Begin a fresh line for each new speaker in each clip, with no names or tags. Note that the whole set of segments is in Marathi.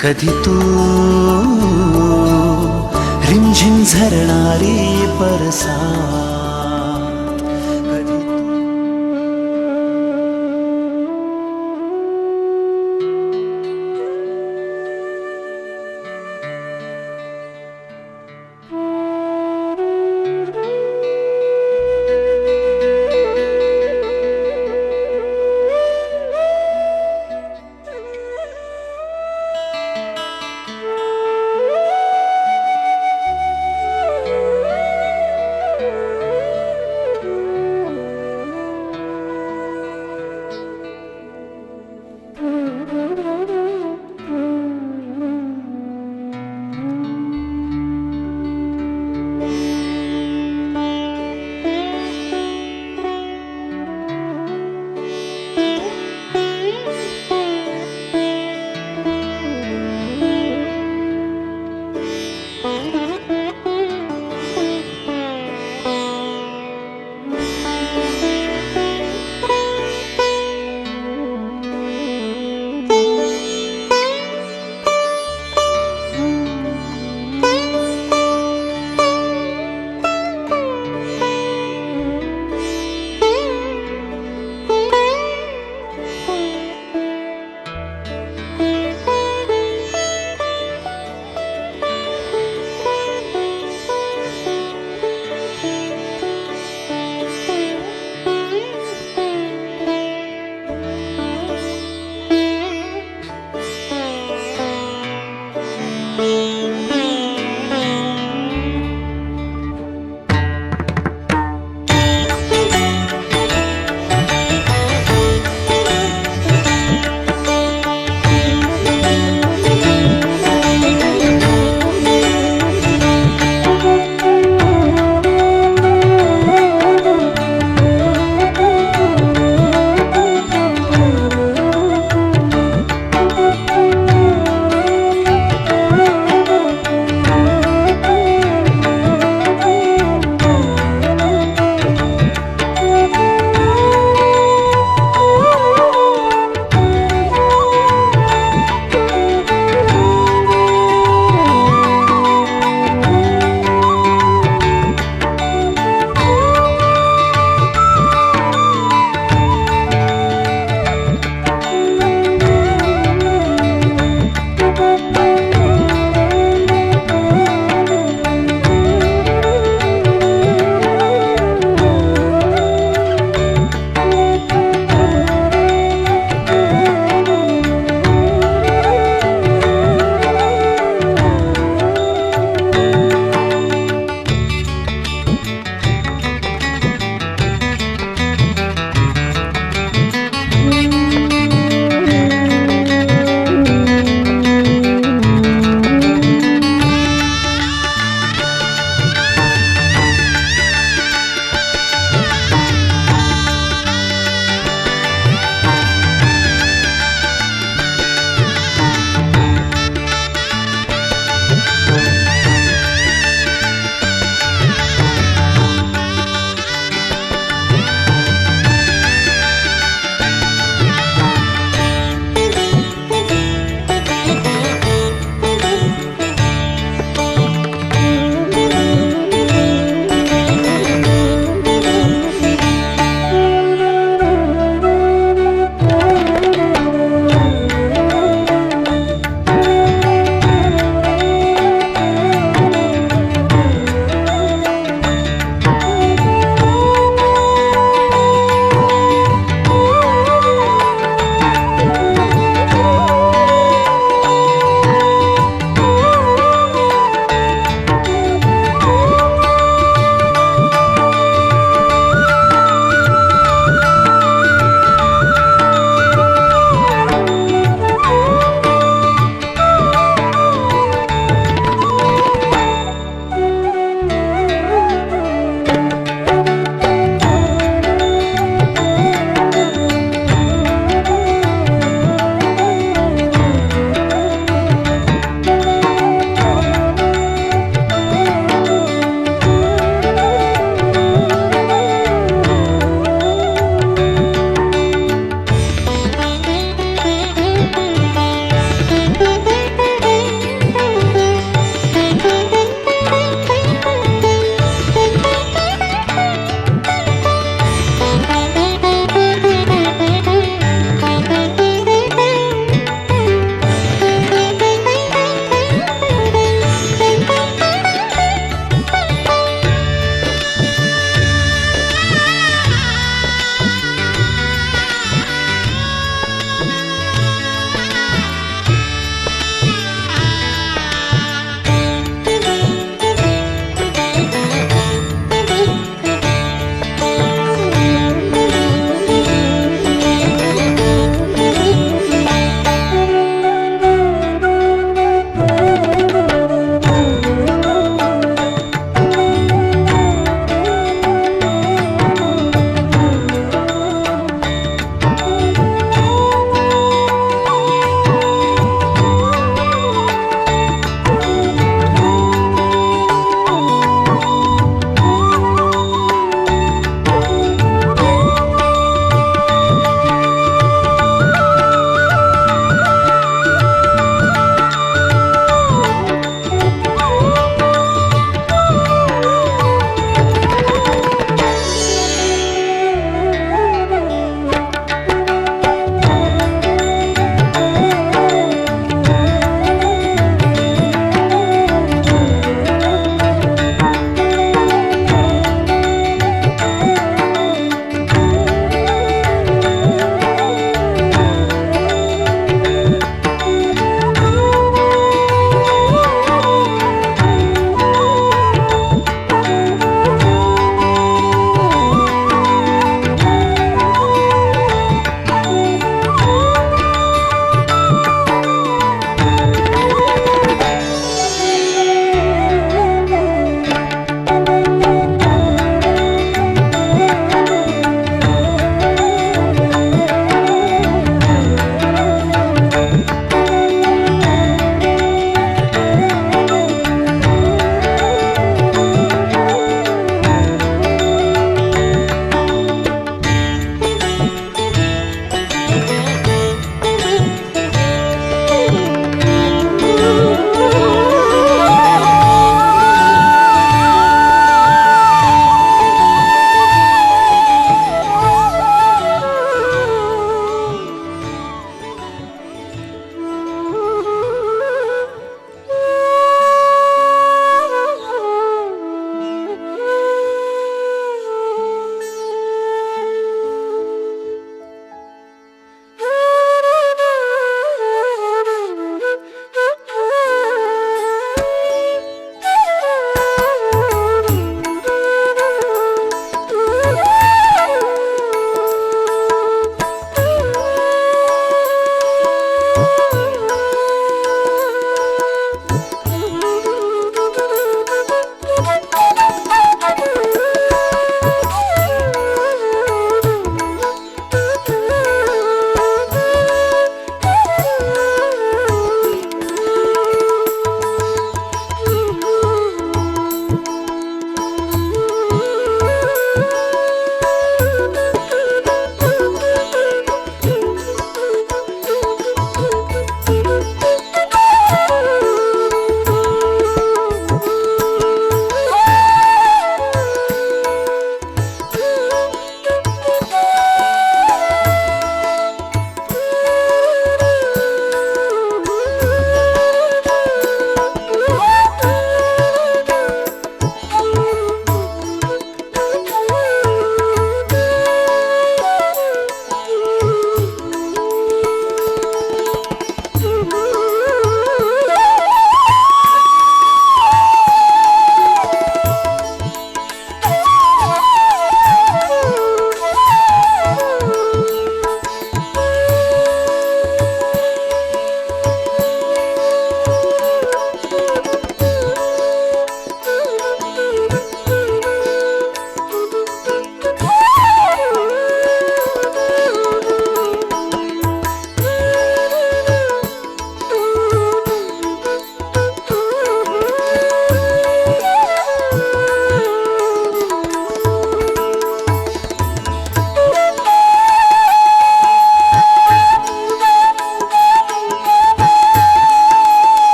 कधी तू रिमझिम झरणारी बरसात, कधी तू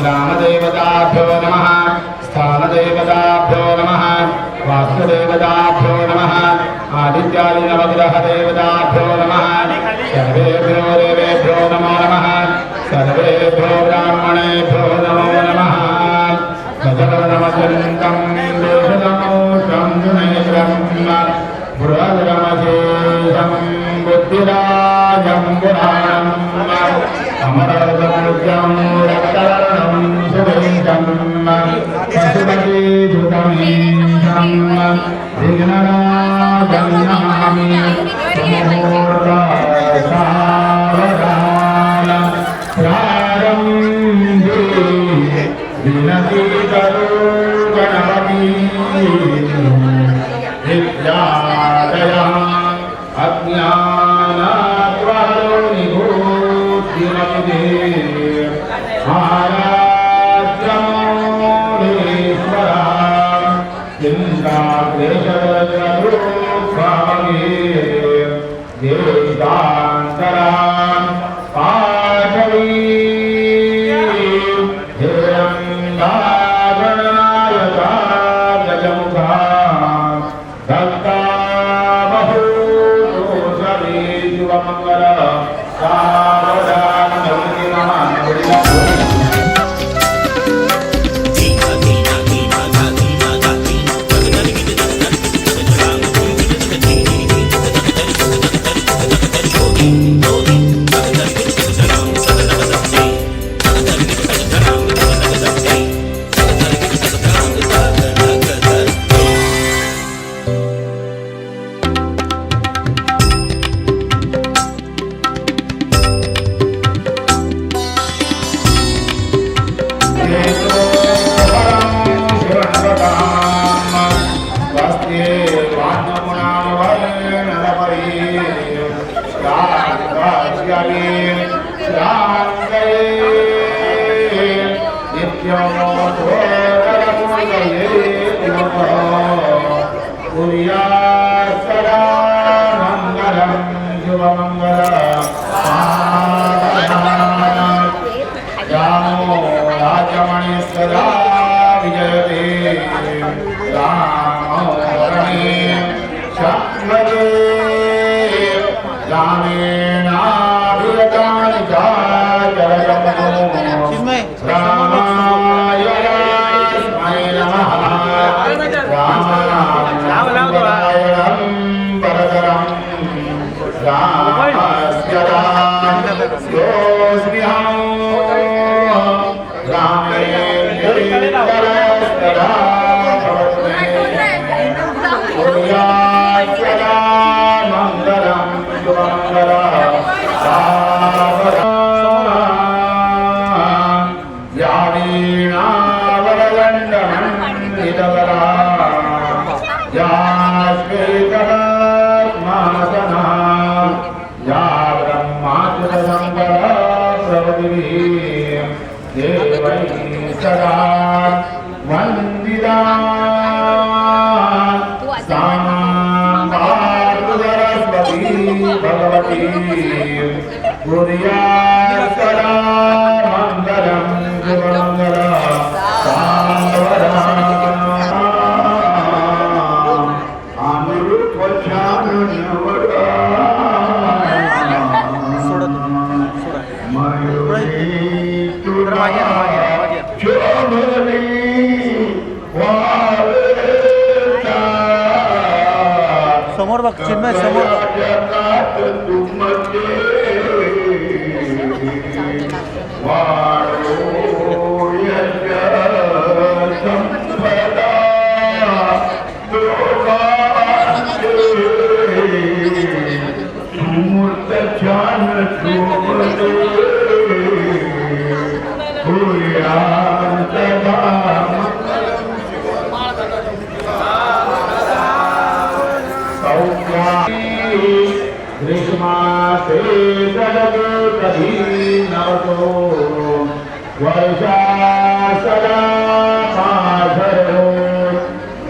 ग्रामदेवताभ्यो नमः स्थानदेवताभ्यो नमः वास्तुदेवताभ्यो नमः आदित्यादिनवग्रहदेवताभ्यो नमः सर्वेभ्यो देवेभ्यो नमो नमः सर्वेभ्यो ब्राह्मणेभ्यो नमो नमः गजवदनमजन्तं देशदमोषं जुनेत्रं पुरदरमशेषं बुद्धिराजं पुराणम् अमरदमुद्यं रक्तवर्णं सुवेदं पशुपतिसुतमीशं विघ्नराजं नमामि समूर्धसावधान प्रारम्भे विनति करो गणपति विद्यादया अज्ञानाद्वारो निभूतिमते आराध्यमोनीश्वरा चिन्ताक्लेशरूपामगे देशान्तरा पाठवी हेरङ्गागणायका गजमुखा दत्ता बहुदोषवे शिवमङ्गल सावधान नवति राजमणिस्तदा विजयते रामणे शक्मये रामेणाभिरतानि चाचरयम् रामाय स्मै नमः रामायणं परतरं रामस्य रामोऽस्म्यहम् सदा वंदिता सरस्वती भगवती कुर्यात् सदा मंगलं शुभमंगल
समोर बघ चिन्मय समोर
ग्रीष्मासे जगदपि नवतो वर्षा सदा पाशरो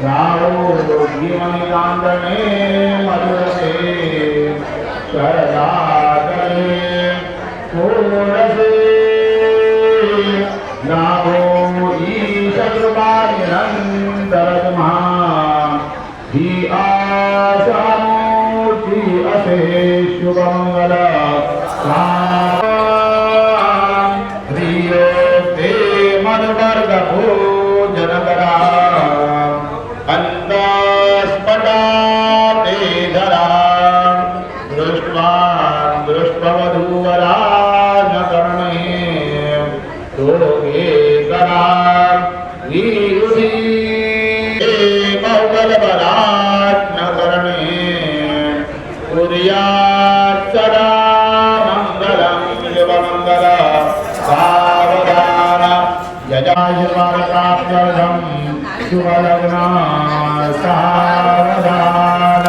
रावो जीवनिकान्दने मधुरसे शरदातने पूर्णसे रामो ईशकृपा निरन्तरतमः ही आशामूर्ती असे शुभमंगल प्रियो ते मदवर्ग भोजन करा अंदास्पटा ते धरा दृष्टवधूवरा न करणे तोगे करा विरुधी बहुबलबलात् न करणे कुर्यात् सदा मङ्गलं शिवमङ्गल सावधान यजायुर्वाणप्राप्त्यर्थं शुभलग्न सावधान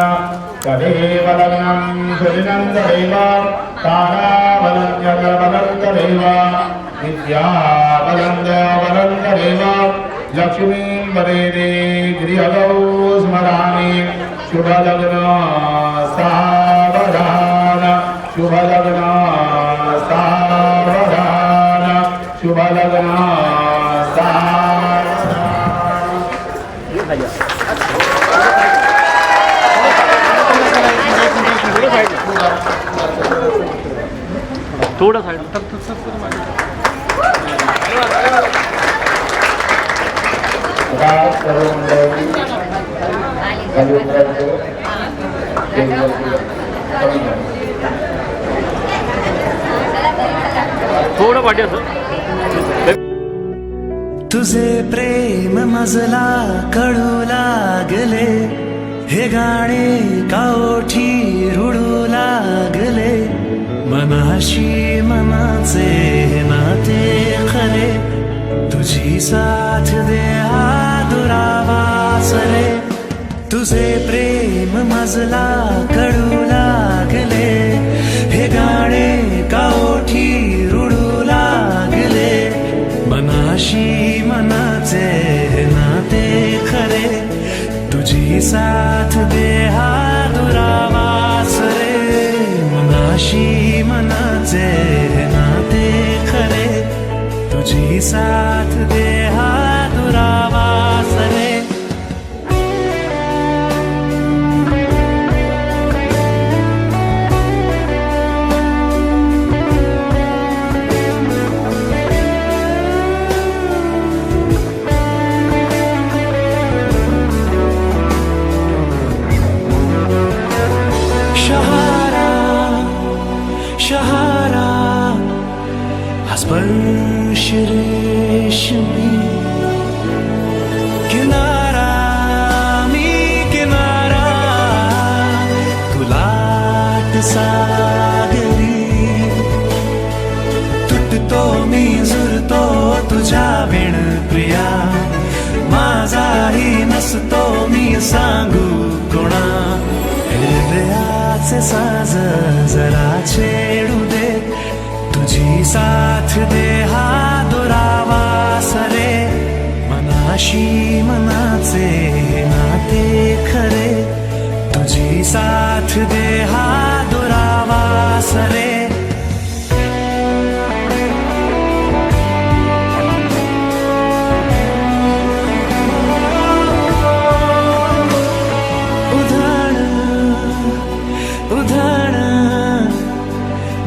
तदेव लग्नं सुदिनं तदेव ताराबलं जगबलं तदेव विद्याबलं देवबलं तदेव लक्ष्मीं वदेदे गृहगौ स्मरामि शुभलग्न सावधान शुभलग्न सावधान शुभलग्न सावधान
थोड़ा साइड थोडं पाठी असं
तुझे प्रेम मजला कळू लागले हे गाणे काओठी रुळू लागले मनाशी मनाचे नाते खरे तुझी साथ दे हा दुरावासरे तुझे प्रेम मजला कळू लागले हे गाणे काओठी रुळू लागले मनाशी मनाचे नाते खरे तुझी साथ दे हा दुरावासरे मनाशी मनाचे नाते खरे तुझी साथ दे हा दुरावासरे शहारा हा स्पर्श रेशमी किनारा मी किनारा तुलाट सागरी तुटतो मी जुरतो तुझ्या बिन प्रिया माझाही नसतो मी सांगू कोणा हृदयाचे साज जरा छेडू दे तुझी साथ दे हा दुरावासरे मनाशी मनाचे नाते खरे तुझी साथ दे हा दुरावासरे उधाण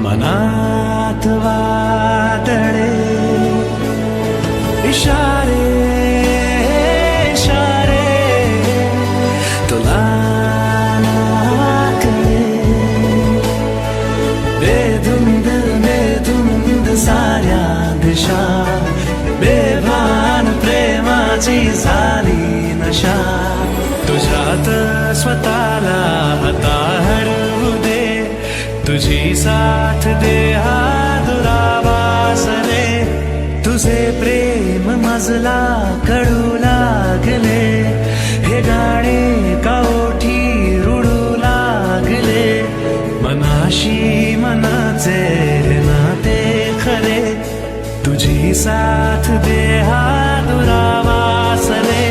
मनात वादळे इशारे इशारे तुला कळे बेधुंद बेधुंद साऱ्या दिशा बेभान प्रेमाची झाली नशा तुझ्यात स्वतःला आता हरवू दे तुझी साथ दे हा दुरावासरे तुझे प्रेम मजला कळू लागले हे गाणे काओठी रुळू लागले मनाशी मनाचे नाते खरे तुझी साथ दे हा दुरावासरे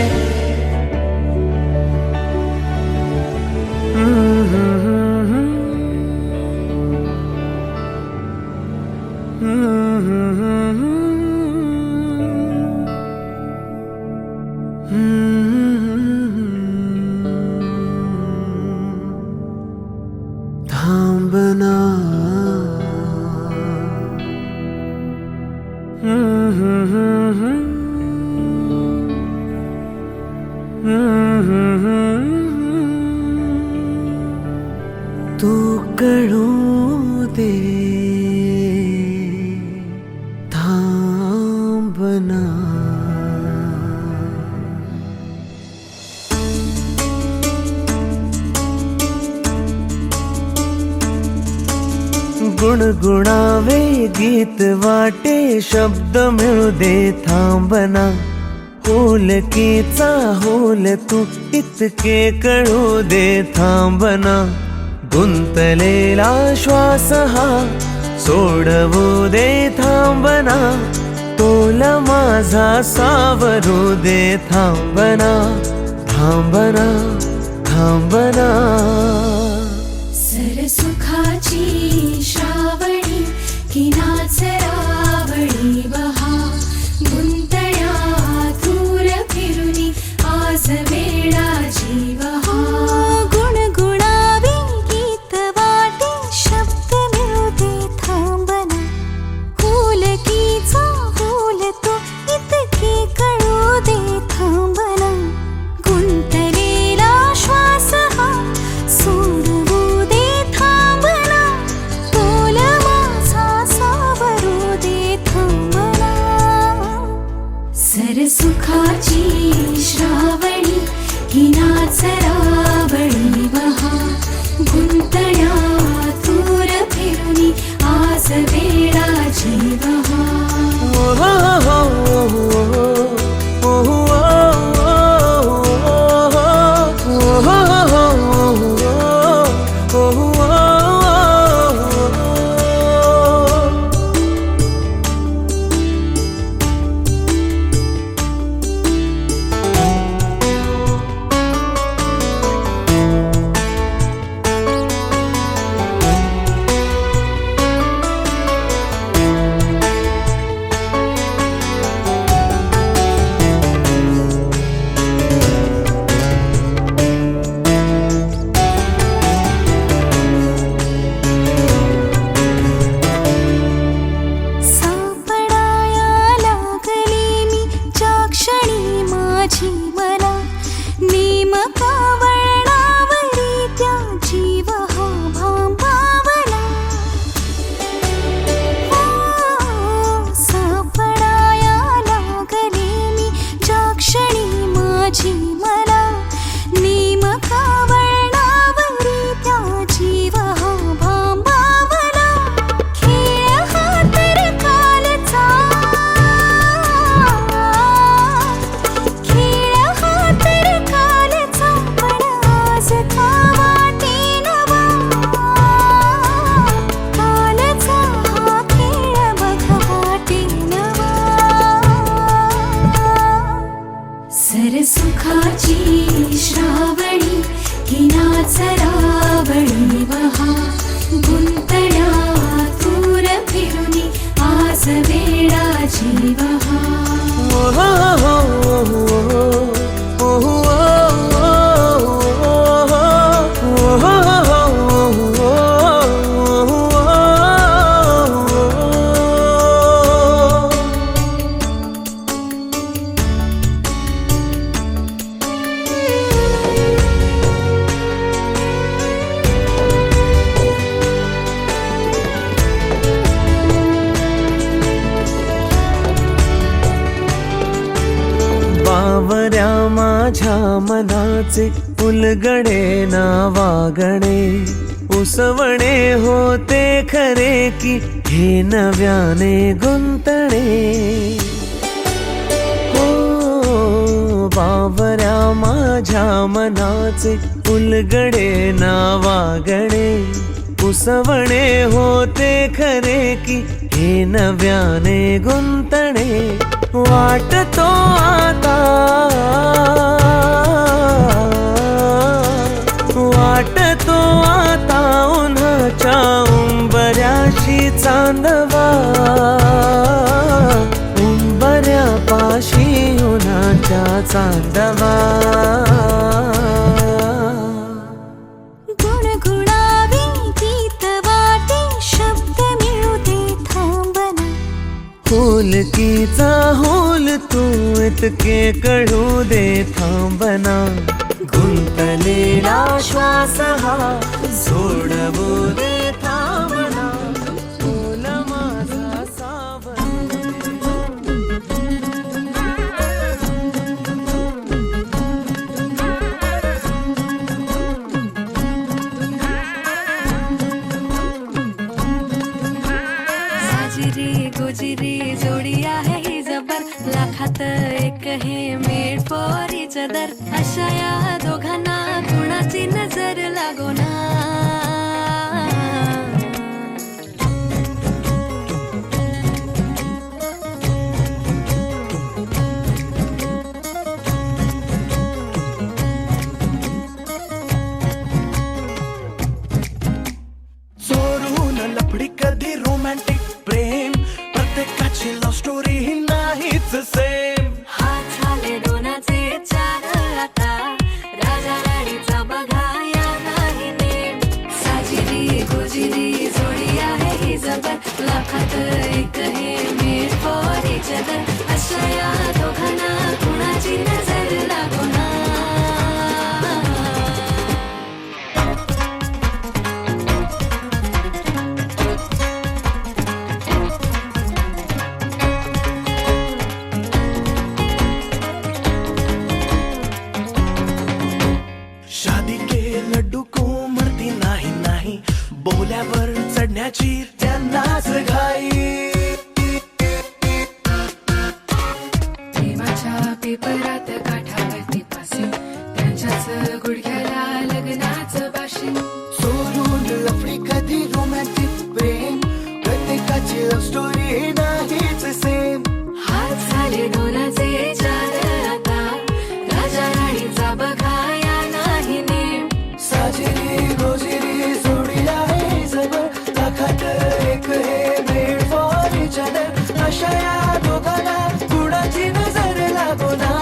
तू कळू दे थांबना. गुणगुणावे गीत वाटे शब्द मिळू दे थांबना. होलकीचा होल तू इतके कळू दे थांबना. गुंतलेला श्वास हा सोडवू दे थांबना. तोल माझा सावरू दे थांबना. थांबना थांबना.
सरसुखाची श्रावणी की नाचरावळी बहा. गुंतण्या दूर फिरुनी आज वेळाची बहा. गुणगुणावे गीत वाटे शब्द मिळू दे थांबना. होलकीचा होल तो इतके कळू दे थांबना. गुंतलेला श्वास हा सोडवू दे थांबना. तोल माझा सावरू दे थांबना. सरसुखाची श्रावणी की नाचरावळी बहा. गुंतण्या दूर फिरुनी आज वेळाची बहा. सरसुखाची श्रावणी की नाचरावळी बहा. गुंतण्या दूर फिरुनी आज वेळाची बहा.
बावऱ्या माझ्या मनाचे उलगडे ना वागणे. उसवणे होते खरे की हे नव्याने गुंतणे. हो बावऱ्या माझ्या मनाचे उलगडे ना वागणे. उसवणे होते खरे की हे नव्याने गुंतणे. वाटतो आता वाटतो आता उन्हाच्या उंबऱ्याशी चांदवा. उंबऱ्यापाशी उन्हाच्या चांदवा. फुलकीचा होल तू इतके कळू दे थांबना गुंतलेला श्वास हा सोडवू दे थांबना बोल माझा सावन
साजिरी गोजिरी जोडी आहे ही जबर लाखात एक हे मेड फॉर इच अदर अशा या दोघांना कुणाची नजर लागो ना
चोरून लफडी कधी रोमॅन्टिक प्रेम प्रत्येकाची लव्ह स्टोरी ही नाहीच सेम
हात झाले दोनाचे चार आता राजा राणीचा बघा या नाही नेम साजिरी गोजिरी जोडी आहे ही जबर लाखात एक हे मेड फॉर इच अदर अशा या दोघांना कुणाची नजर लागो ना
शादी के लड्डू को मरती नाही नाही बोल्यावर चढण्याची त्यांनाच घाई
प्रेमाच्या पेपरात काठावरती पासिंग त्यांच्याच गुडघ्याला लग्नाचं भाषण
सोडून लफडी कधी रोमॅन्टिक प्रेम प्रत्येकाची लव्ह स्टोरी नाहीच सेम
हात झाले डोलाचे चार आता राजा राणीचा बघा या नाही नेम
साजिरी गोजिरी जोडी आहे जबर लाखात एक हे मेड फॉर इच अदर अशा या दोघांना कुणाची नजर लागो ना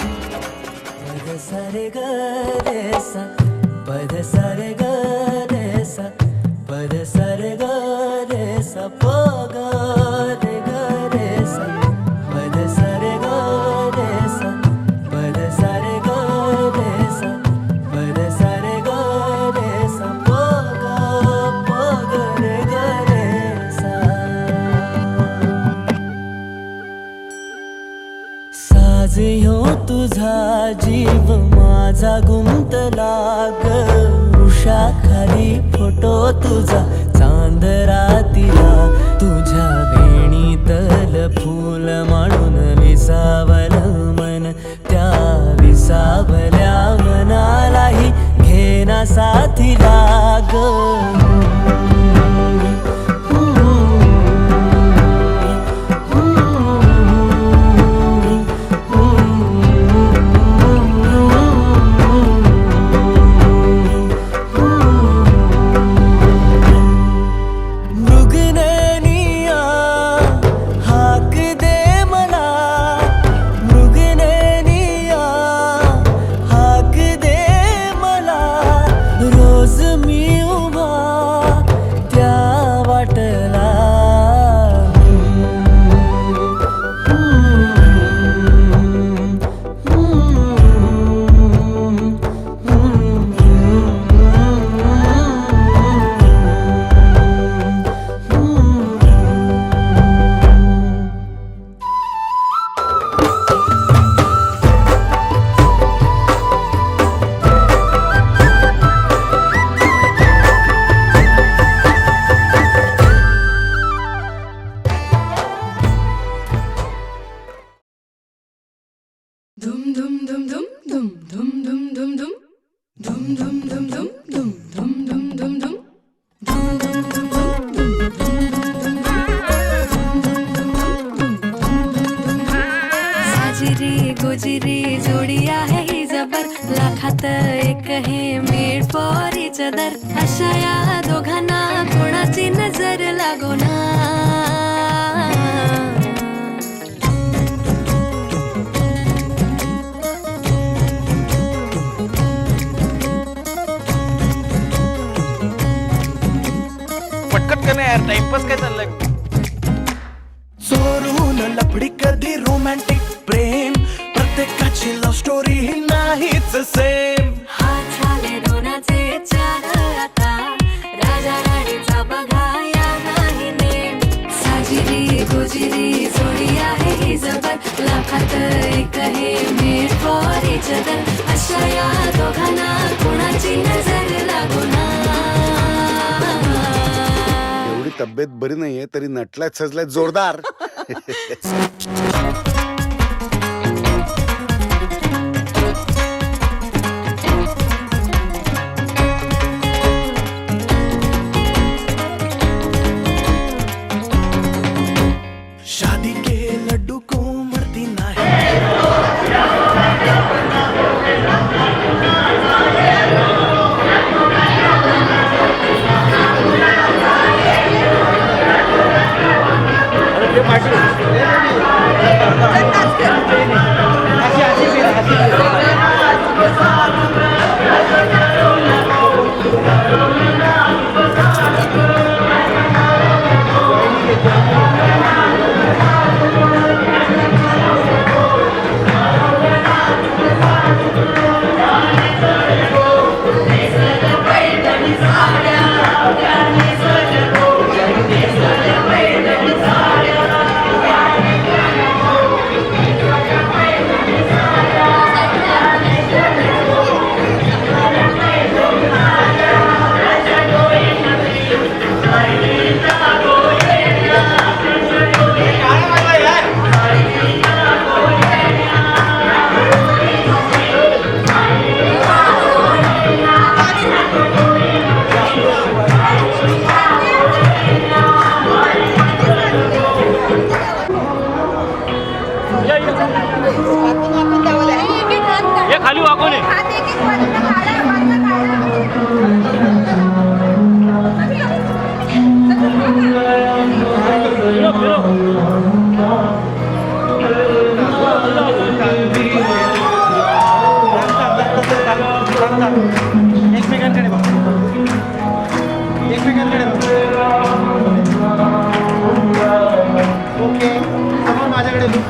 पद सारे ग रे सा पद सारे ग रे सा पद सारे ग रे सा प ग रे सा पद सारे ग रे सा पद सारे ग रे सा पद सारे ग रे सा प ग रे सा साज ह्यो तुझा जीव माझा गुंतला ग उषा खाली फोटो तुझा चांद रातीला तुझ्या वेणीतल फूल मांडून विसावलं मन त्या विसावल्या मनालाही घेना साथीला ग
गोजिरी जोडी आहे ही जबर लाखात एक हे मेड फॉर इच
चदर अशा या दोघांना कोणाची नजर लागो ना.
पटकट करणे यार, टाइमपास काय चाललंय.
चोरून लपडी कधी रोमॅन्टिक प्रेम, प्रत्येकाची लव्ह स्टोरी ही नाहीच सेम.
हात झाले दोनाचे चार आता, राजा राणीचा बघा या नाही नेम. साजिरी गोजिरी जोडी आहे ही जबर, लाखात एक हे मेड फॉर इच अदर. अशा या दोघांना कोणाची नजर लागो ना.
एवढी तब्येत बरी नाहीये तरी नटलाय सजलाय जोरदार.
शादी के लड्डू को मरती नाही.
ये खाली वाकून ये. फिरो, फिरो.
एकमेकांकडे बघ, एकमेकांकडे बघ. ओके, समोर माझ्याकडे बघ.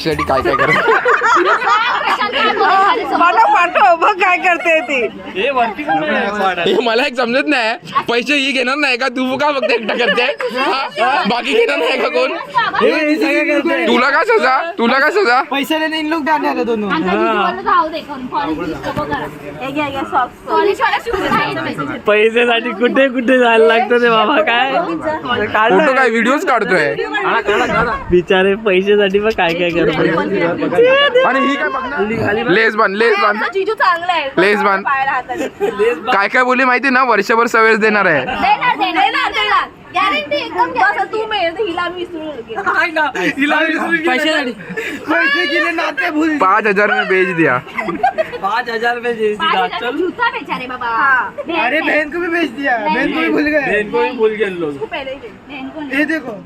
साठी काय काय करत
मला पाठव बघ काय करते ती.
हे मला एक समजत नाही, पैसे ही घेणार नाही का, तू का फक्त एकटा करते, बाकी घेणार नाही का कोण? तुला काय सजा, तुला काय सजा?
पैसे नाही इन लोग डांडे आले दोनों.
पैसेसाठी कुठे कुठे जायला लागतं ते बाबा. काय
फोटो काय व्हिडिओज काढतोय
बिचारे पैसेसाठी पण काय काय करतो.
आणि ही काय बघणार, लेस बांध, लेस बांध,
जीजू चांगला आहे.
लेस बांध. काय काय बोलली माहिती ना, वर्षभर सवेस देणार आहे.
गॅरंटी एकदम तू मिळेल हिला मी विसरून पैसे गेले नाते भूल.
5,000 में बेच दिया.
5,000 में बेच दिया. चल
बेचारे बाबा.
अरे बहन को भी बेच दिया, बहन को भी भूल गए.
बहन को भी भूल गए लोग.
पहले ही ये देखो.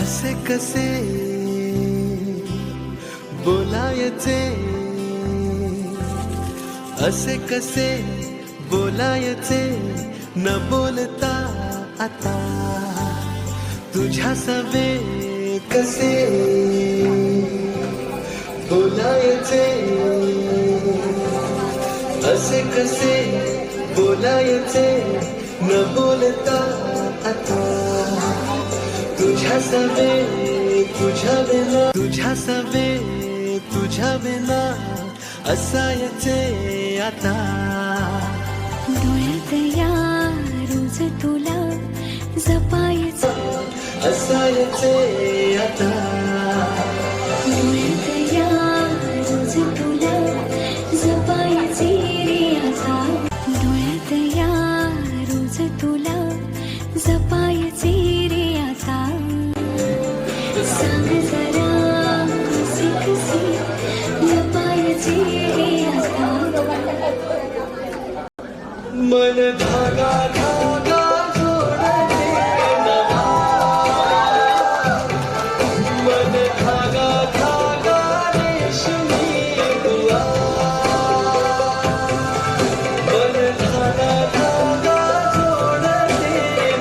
असे कसे बोलायचे, असे कसे बोलायचे, न बोलता आता तुझ्या सवे कसे बोलायचे, असे कसे बोलायचे, न बोलता आता तुझ्या सवे तुझ्या बिना, तुझ्या सवे तुझ्या बिना असायचे आता.
डोळ्यात या रोज तुला जपायचं,
असायचे आता.
डोळ्यात या रोज तुला जपायचे रे आता. डोळ्यात या रोज तुला जपायचे रे आता. सांग जरा कसे कसे जपायचे रे आता.
मन धागा धागा जोडते नवा, मन धागा धागा रेशमी दुआ, मन धागा धागा जोडते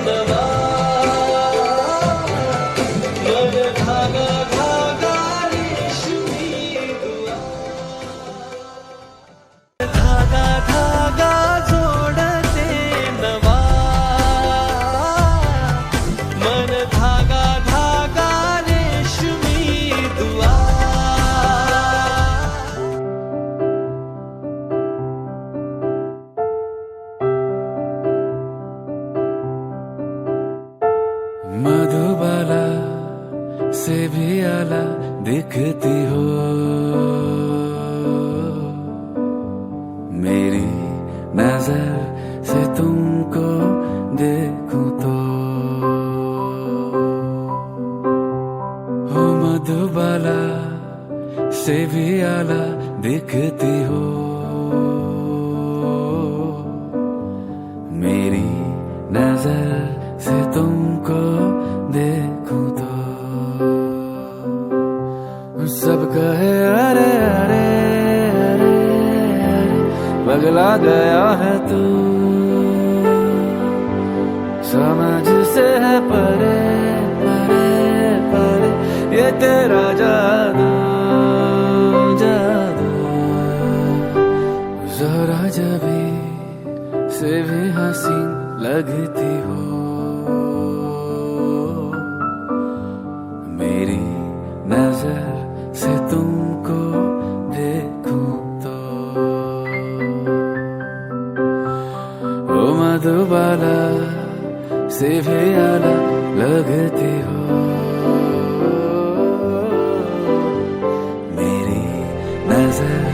नवा, मन धागा धागा रेशमी दुआ, धागा धागा जोडते नवा, मन धागा धागा रेशमी दुआ.
मधुबाला से भी आला दिखती हो मेरी नजर से तुमको देखूं तो. हो मधुबाला से भी आला दिखती हो मेरी नजर से तुमको देखूं तो. सब कहे अरे अरे अरे अरे पगला गया है तू, समझ से है परे परे परे ये तेरा जादू जादू. जरा जबी से भी हसीन लगती हो मेरी नजर से तुमको देखूं तो. ओ मधुबाला से भी आला लगती हो मेरी नजर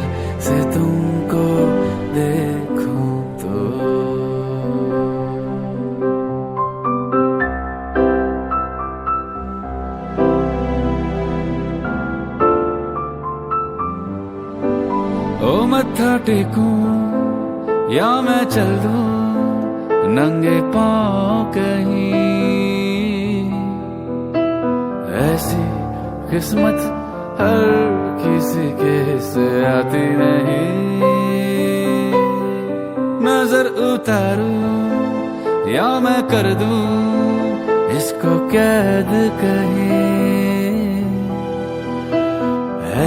से तुमको देखूं तो. ओ मत्था टेकूं या मैं चल दूं नंगे पाँव कहीं, ऐसी किस्मत हर किसी के से आती नहीं। नजर उतारूं या मैं कर दूं इसको कैद कहीं,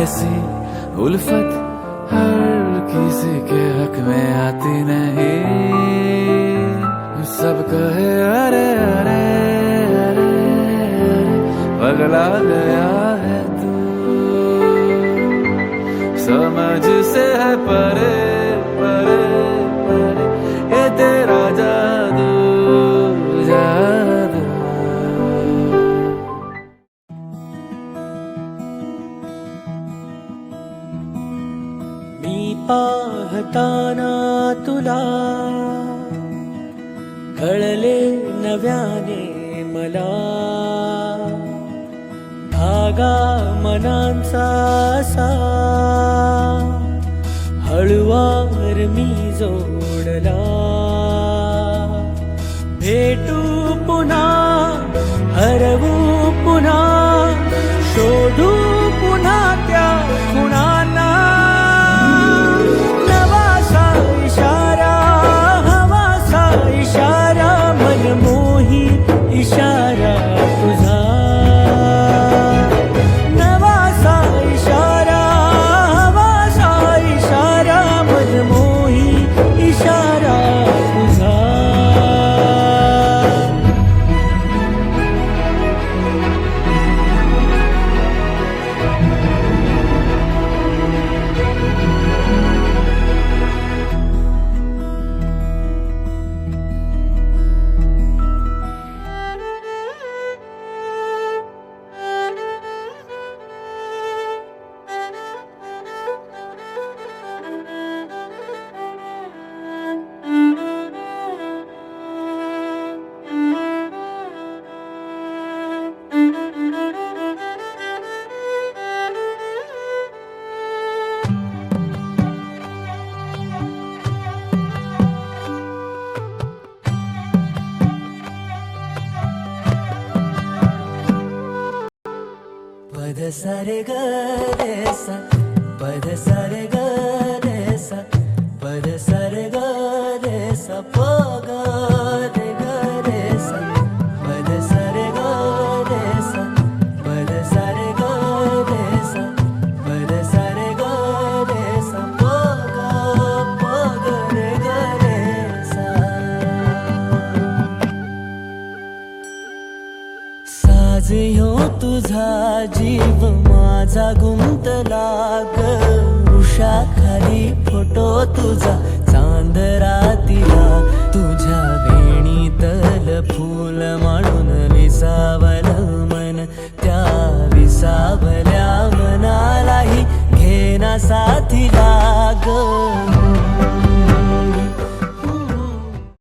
ऐसी उल्फत हर किसी के हक में आती नहीं। सब कहे अरे अरे अरे पगला गया है तू, समझ से है परे परे परे ये तेरा जादू जादू। मी पाहताना तुला कळले नव्याने मला, धागा मनांचा असा हळुवार मी जोडला। भेटू पुन्हा हरवू पुन्हा शोधू पुन्हा त्या खुणांना, नवासा इशारा हवासा इशारा मनमोही इशारा तुझा, नवासा इशारा हवासा इशारा मनमोही इशारा तुझा।
पद सारे ग रे सा, पद सारे ग रे सा, पद सारे ग रे सा, प ग रे ग रे सा, पद सारे ग रे सा, पद सारे ग रे सा, पद सारे ग रे सा, प ग रे ग रे सा। साज ह्यो तुझा जीव माझा गुंतला ग, उषा खाली फोटो तुझा चांद रातीला, तुझ्या वेणीतल फूल म्हणून विसावल मन, त्या विसावल्या मनालाही घेना साथीला ग।